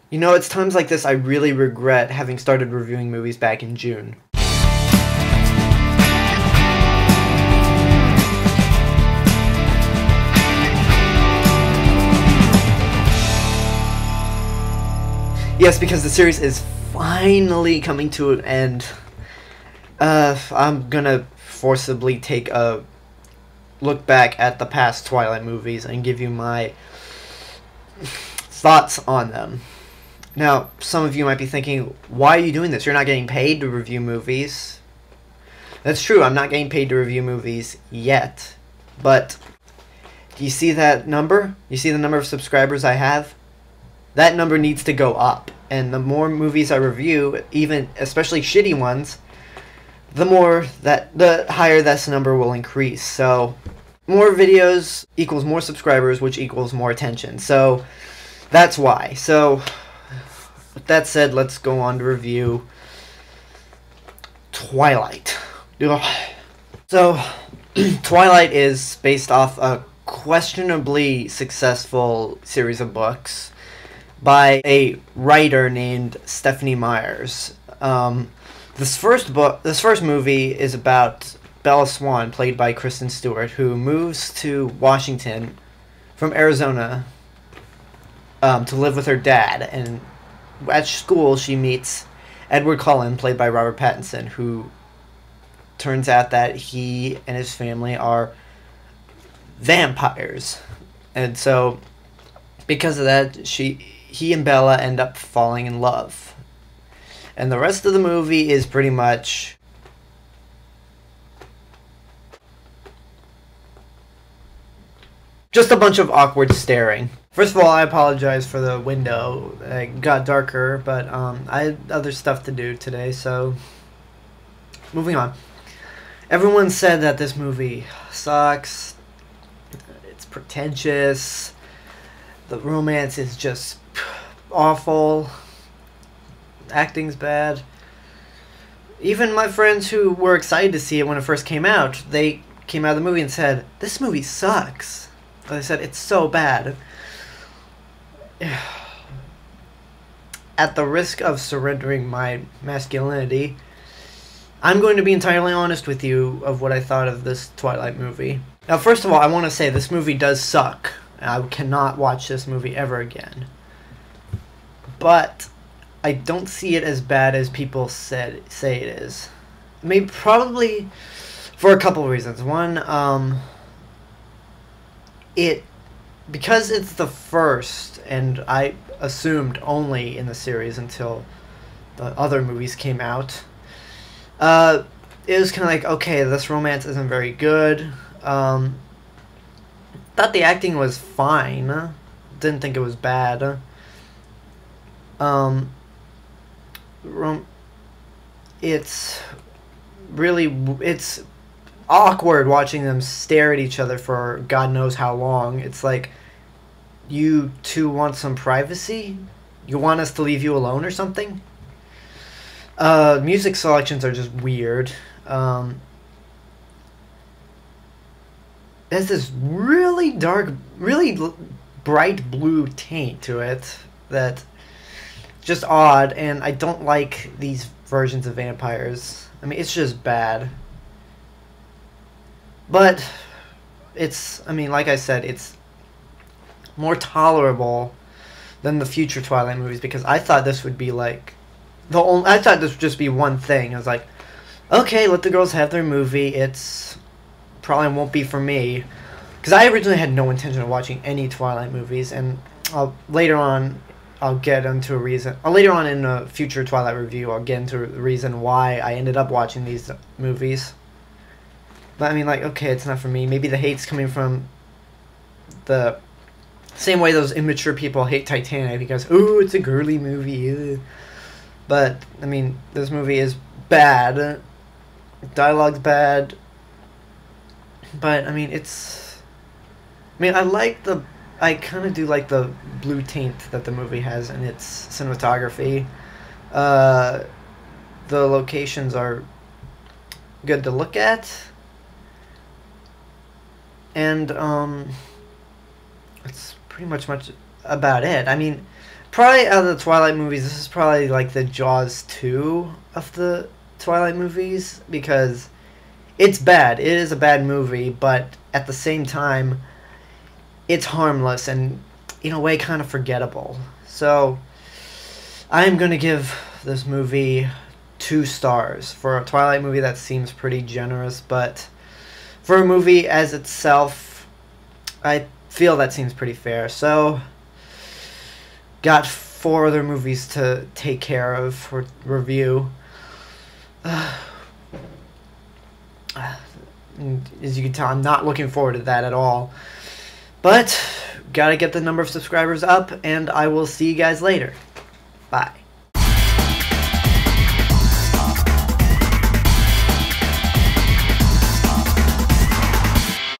You know, it's times like this I really regret having started reviewing movies back in June. Yes, because the series is finally coming to an end. I'm gonna forcibly take a look back at the past Twilight movies and give you my thoughts on them. Now, some of you might be thinking, why are you doing this? You're not getting paid to review movies. That's true, I'm not getting paid to review movies yet. But, do you see that number? You see the number of subscribers I have? That number needs to go up. And the more movies I review, even especially shitty ones, the higher this number will increase. So, more videos equals more subscribers, which equals more attention. So, that's why. So, with that said, let's go on to review Twilight. Ugh. So, Twilight is based off a questionably successful series of books by a writer named Stephanie Myers. This first movie is about Bella Swan, played by Kristen Stewart, who moves to Washington from Arizona to live with her dad. And at school, she meets Edward Cullen, played by Robert Pattinson, who turns out that he and his family are vampires. And so, because of that, he and Bella end up falling in love. And the rest of the movie is pretty much just a bunch of awkward staring. First of all, I apologize for the window. It got darker, but I had other stuff to do today, so moving on. Everyone said that this movie sucks. It's pretentious. The romance is just awful. Acting's bad. Even my friends who were excited to see it when it first came out, they came out of the movie and said, "This movie sucks." They said, "It's so bad." At the risk of surrendering my masculinity, I'm going to be entirely honest with you of what I thought of this Twilight movie. Now, first of all, I want to say this movie does suck. I cannot watch this movie ever again. But I don't see it as bad as people say it is. Maybe probably for a couple of reasons. One, because it's the first, and I assumed only in the series until the other movies came out. It was kind of like, okay, this romance isn't very good. Thought the acting was fine. Didn't think it was bad. It's awkward watching them stare at each other for God knows how long. It's like, you two want some privacy? You want us to leave you alone or something? Music selections are just weird. There's this really dark, really bright blue taint to it that's just odd, and I don't like these versions of vampires. I mean, it's just bad. But like I said, it's more tolerable than the future Twilight movies, because I thought this would be like I thought this would just be one thing. I was like, okay, let the girls have their movie. It's probably won't be for me, because I originally had no intention of watching any Twilight movies, and later on in a future Twilight review, I'll get into the reason why I ended up watching these movies. But I mean, like, okay, it's not for me. Maybe the hate's coming from the same way those immature people hate Titanic, because, ooh, it's a girly movie. Ew. But, I mean, this movie is bad. Dialogue's bad. But, I mean, I kind of do like the blue taint that the movie has in its cinematography. The locations are good to look at. And, it's pretty much about it. I mean, probably out of the Twilight movies, this is probably like the Jaws 2 of the Twilight movies, because it's bad. It is a bad movie, but at the same time, it's harmless and in a way kind of forgettable. So I'm going to give this movie 2 stars. For a Twilight movie, that seems pretty generous, but for a movie as itself, I feel that seems pretty fair. So got 4 other movies to take care of for review. As you can tell, I'm not looking forward to that at all. But gotta get the number of subscribers up, and I will see you guys later. Bye.